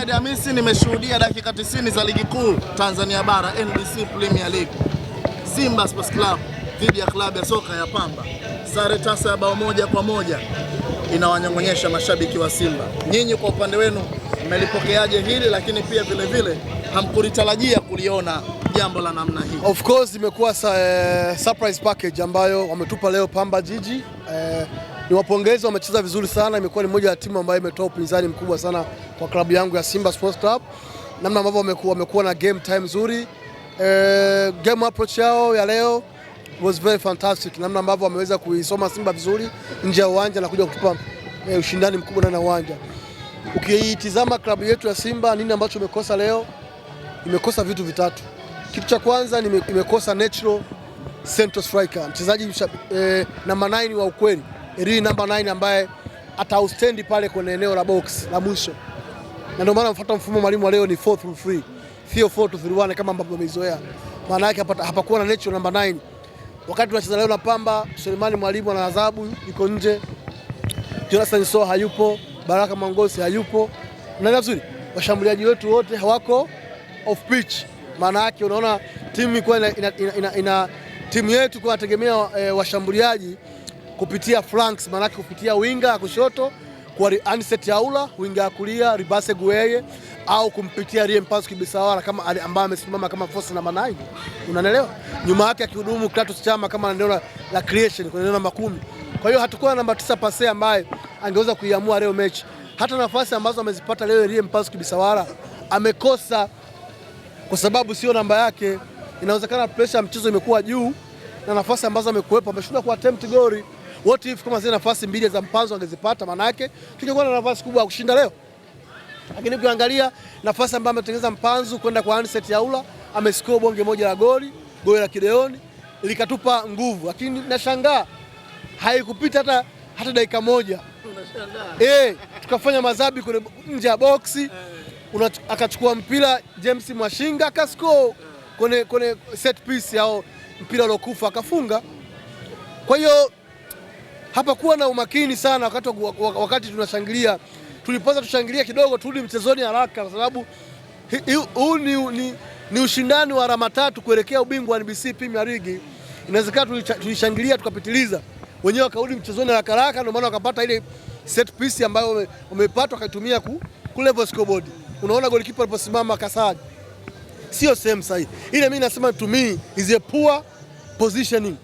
Ahmed Hamisi, nimeshuhudia dakika 90 za ligi kuu Tanzania bara NBC Premier League. Simba Sports Club dhidi ya klabu ya soka ya Pamba. Sare tasa ya 1-1 inawanyong'onyesha mashabiki wa Simba. Nyinyi kwa upande wenu mmelipokeaje hili, lakini pia vile vile hamkulitarajia kuliona jambo la namna hii? Of course imekuwa surprise package ambayo wametupa leo Pamba Jiji. Ni wapongezi, wamecheza vizuri sana. Imekuwa ni moja ya timu ambayo imetoa upinzani mkubwa sana kwa klabu yangu ya Simba Sports Club. Namna ambavyo wamekuwa na game time nzuri. Game approach yao ya leo was very fantastic. Namna ambavyo wameweza kuisoma Simba vizuri nje ya uwanja na kuja kutupa ushindani mkubwa ndani ya uwanja. Ukiitizama klabu yetu ya Simba, nini ambacho imekosa leo? Imekosa vitu vitatu. Kitu cha kwanza imekosa natural central striker, mchezaji namba 9 wa ukweli, really namba 9 ambaye ataustendi pale kwenye eneo la box la mwisho. Na ndio maana mfuata mfumo mwalimu wa leo ni 4-3-3, sio 4-2-3-1 kama ambavyo wamezoea. Maana yake hapakuwa na natural namba 9. Wakati tunacheza leo na Pamba, Sulemani Mwalimu ana adhabu, yuko nje. Jonathan Soa hayupo, Baraka Mangosi hayupo. Na nzuri, washambuliaji wetu wote hawako off pitch. Maana yake unaona timu ilikuwa ina timu yetu kwa tegemea washambuliaji kupitia flanks, maana yake kupitia winga ya kushoto kwa Anset Yaula, winga ya kulia Ribase Gueye, au kumpitia Riem Pansu Kibisawala kama ambaye amesimama kama force namba 9. Unaelewa? Nyuma yake akihudumu Kratos Chama kama ndio la creation kwa namba 10. Kwa hiyo hatakuwa namba 9 pase ambaye angeweza kuiamua leo mechi. Hata nafasi ambazo amezipata leo Riem Pansu Kibisawala amekosa kwa sababu sio namba yake. Inawezekana pressure ya mchezo imekuwa juu na nafasi ambazo amekuepa ameshindwa ku attempt goli. What if kama zile nafasi mbili za mpanzo angezipata, maana yake tungekuwa na nafasi kubwa ya kushinda leo. Lakini ukiangalia nafasi ambayo ametengeneza mpanzo kwenda kwa Anset Yaula, amescore bonge moja la goli la Kideoni, likatupa nguvu. Lakini nashangaa haikupita hata dakika moja. Unashangaa. Tukafanya madhambi kwenye nje ya boxi. Akachukua mpira James Mwashinga akascore kwenye set piece au mpira uliokufa akafunga. Kwa hiyo hapakuwa na umakini sana wakati tunashangilia. Tulipoza tushangilia kidogo turudi mchezoni haraka kwa sababu huu ni ushindani wa alama 3 kuelekea ubingwa wa NBC Premier League. Inawezekana tulishangilia tukapitiliza. Wenyewe wakarudi mchezoni haraka ndio maana wakapata ile set piece ambayo wamepata wakaitumia ku level scoreboard. Unaona goalkeeper aliposimama Kasadi sio same sahihi. Ile mimi nasema to me is a poor positioning.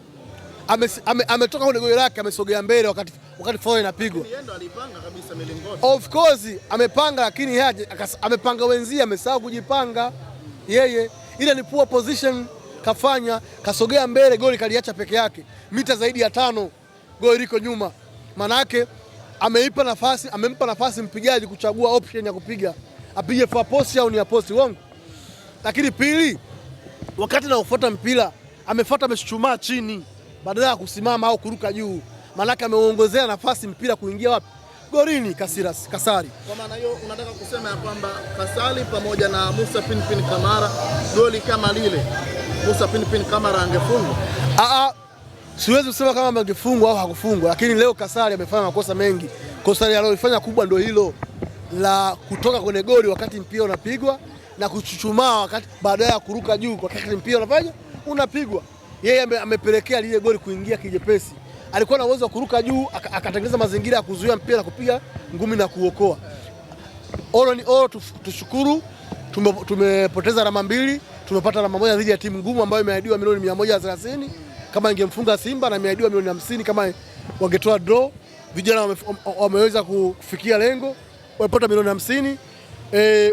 Ametoka kwenye goli lake amesogea mbele wakati foul inapigwa. Yeye ndo alipanga kabisa milingoti. Of course amepanga, lakini amepanga wenzie, amesahau kujipanga yeye. Ile ni poor position kafanya, kasogea mbele, goli kaliacha peke yake mita zaidi ya 5, goli liko nyuma. Maana yake amempa nafasi mpigaji kuchagua option ya kupiga, apige for post au ni ya post wrong. Lakini pili, wakati anaofuata mpira amechuchumaa chini badala ya kusimama au kuruka juu. Maana ameongezea nafasi mpira kuingia wapi? Golini Kasari. Kwa maana hiyo unataka kusema ya kwamba Kasari pamoja na Musa Pinpin Kamara, goli kama lile Musa Pinpin Kamara angefungwa? Siwezi kusema kama angefungwa au hakufungwa, lakini leo Kasari amefanya makosa mengi. Kosa alilofanya kubwa ndio hilo la kutoka kwenye goli wakati mpira unapigwa na kuchuchumaa wakati baada ya kuruka juu wakati mpira unapigwa. Yeye amepelekea lile goli kuingia kijepesi. Alikuwa na uwezo wa kuruka juu akatengeneza mazingira ya kuzuia mpira na kupiga ngumi na kuokoa. All tushukuru, tumepoteza alama 2, tumepata alama 1 dhidi ya timu ngumu ambayo imeahidiwa milioni 130 kama ingemfunga Simba na imeahidiwa milioni 50 kama wangetoa draw. Vijana wameweza kufikia lengo, wamepata milioni 50.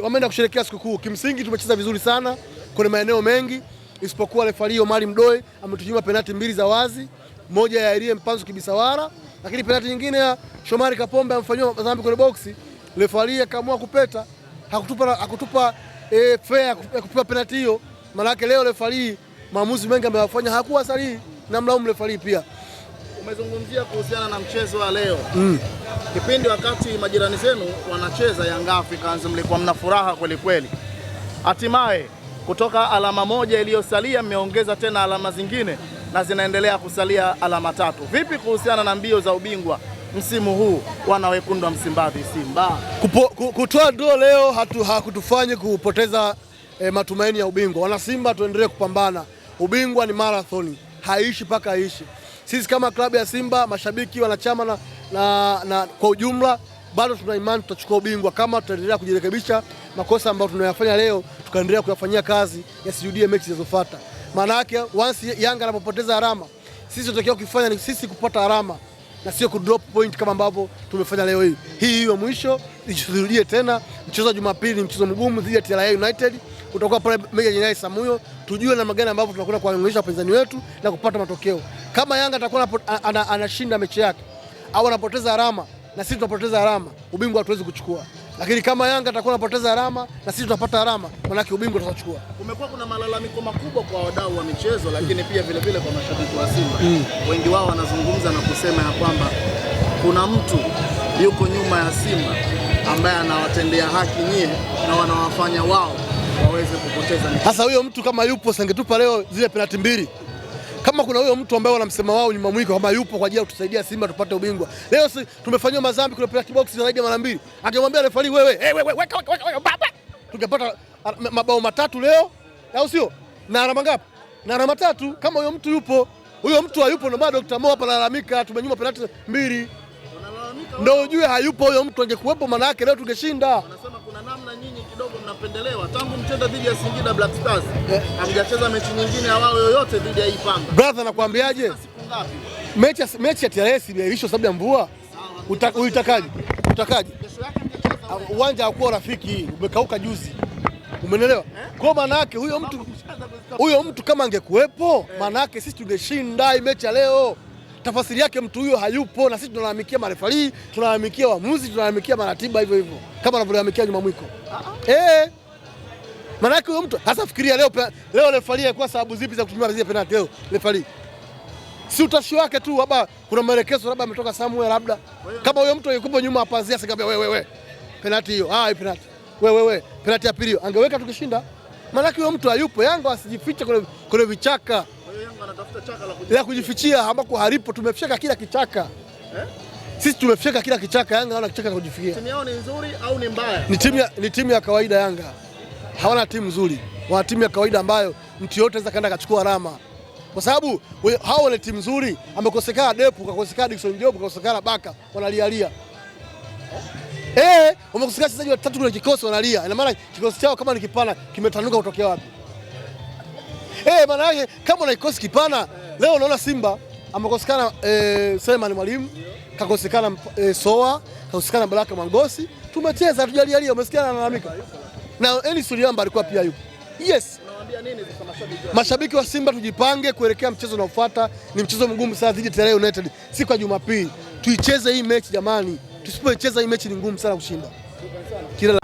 Wameenda kusherehekea sikukuu. Kimsingi tumecheza vizuri sana kwenye maeneo mengi, isipokuwa refari Omari Mdoe ametunyima penalti 2 za wazi, moja ya Riem Pansu Kibisawala, lakini penalti nyingine ya Shomari Kapombe amfanywa dhambi kwenye boxi. Refari akaamua kupeta, hakutupa fair ya kupewa penalti hiyo. Maana yake leo refari maamuzi mengi ameyafanya hakuwa sahihi, na mlaumu refari pia. Umezungumzia kuhusiana na mchezo wa leo. Kipindi wakati majirani zenu wanacheza Young Africans mlikuwa mna furaha kweli kweli. Hatimaye kutoka alama 1 iliyosalia mmeongeza tena alama zingine na zinaendelea kusalia alama 3. Vipi kuhusiana na mbio za ubingwa msimu huu wana wekundu wa Msimbazi Simba? Kutoa draw leo hakutufanyi kupoteza matumaini ya ubingwa. Wana Simba tuendelee kupambana. Ubingwa ni marathoni, haishi mpaka haishi. Sisi kama klabu ya Simba, mashabiki, wanachama na kwa ujumla, bado tuna imani tutachukua ubingwa kama tutaendelea kujirekebisha makosa ambayo tunayafanya leo, tukaendelea kuyafanyia kazi, yasijudie mechi zinazofuata. Maana yake once Yanga anapopoteza alama, sisi tunatakiwa kufanya ni sisi kupata alama na sio kudrop point kama ambavyo tumefanya leo hii. Hii hiyo mwisho isirudie tena. Mchezo wa Jumapili ni mchezo mgumu dhidi ya TRA United. Utakuwa pale Meja Jenerali Samuyo, tujue namna gani ambavyo tunakwenda kuwaonyesha wapinzani wetu na kupata matokeo. Kama Yanga atakuwa anashinda mechi yake au anapoteza alama na sisi tunapoteza alama, ubingwa hatuwezi kuchukua. Lakini kama Yanga atakuwa anapoteza alama na sisi tutapata alama, maana yake ubingwa tutachukua. Kumekuwa kuna malalamiko makubwa kwa wadau wa michezo, lakini pia vile vile kwa mashabiki wa Simba. Wengi wao wanazungumza na kusema ya kwamba kuna mtu yuko nyuma ya Simba ambaye anawatendea haki nyie na wanawafanya wao waweze kupoteza. Sasa huyo mtu kama yupo sangetupa leo zile penalti mbili. Kama kuna huyo mtu ambaye wanamsema wao nyuma mwiko kama yupo kwa ajili ya kutusaidia Simba tupate ubingwa. Leo tumefanywa madhambi kule penalty box zaidi ya mara mbili. Angemwambia refari wewe, baba. Tungepata mabao matatu leo, au sio? Na alama ngapi? Na alama 3. Kama huyo mtu yupo, huyo mtu hayupo, na bado Dr. Mo hapa analalamika tumenyuma penalty 2. Ndio ujue hayupo huyo mtu, angekuwepo maana yake leo tungeshinda. Wanasema kuna namna nyinyi kidogo mnapendelewa. Tangu mchezo dhidi ya Singida Black Stars, hamjacheza mechi nyingine awao yoyote dhidi ya hii Pamba. Brother, nakwambiaje? Mechi ya TRS imeahirishwa sababu ya mvua. Uitakaje? Utakaje? Kesho yake mngecheza. Uwanja haukuwa rafiki, umekauka juzi. Umeelewa? Kwa maana yake huyo mtu kama angekuwepo, maana yake sisi tungeshinda hii mechi ya leo. Tafasiri yake mtu huyo hayupo, na sisi tunalalamikia marefari, tunalalamikia waamuzi, tunalalamikia maratiba hivyo hivyo kama anavyolalamikia nyuma mwiko. Maana yake huyo mtu hasa fikiria leo refari alikuwa sababu zipi za kutumia zile penalti leo refari? Si utashi wake tu, labda kuna maelekezo labda ametoka somewhere labda. Kama huyo mtu angekuwa nyuma apazia singambia wewe penalti hiyo, hii penalti. Wewe penalti ya pili angeweka tukishinda. Maana yake huyo mtu hayupo. Yanga asijifiche kule vichaka. Yanga anatafuta chaka la kujifichia ambako halipo. Tumefyeka kila kichaka. Sisi tumefyeka kila kichaka. Yanga hawana kichaka kujifikia. Timu yao ni nzuri au ni mbaya? Ni timu ya kawaida. Yanga hawana timu nzuri, wana timu ya kawaida ambayo mtu yote anaweza kaenda akachukua alama, kwa sababu hao ni timu nzuri. Amekosekana Depu, kakosekana Dickson Job, kakosekana Baka, wanalialia. Wamekosekana wachezaji watatu kwenye kikosi, wanalia. Ina maana kikosi chao kama ni kipana kimetanuka kutokea wapi? Maana yake kama una kikosi kipana, leo unaona Simba amekosekana Selemani Mwalimu, kakosekana Soa, kakosekana Baraka Mangosi. Tumecheza tujalialia, umesikia analalamika. Na Elisha Liamba alikuwa pia yupo. Yes. Unawaambia nini kwa mashabiki? Mashabiki wa Simba tujipange kuelekea mchezo unaofuata. Ni mchezo mgumu sana dhidi ya TRA United siku ya Jumapili. Tuicheze hii mechi jamani. Tusipoicheza hii mechi ni ngumu sana kushinda. Kila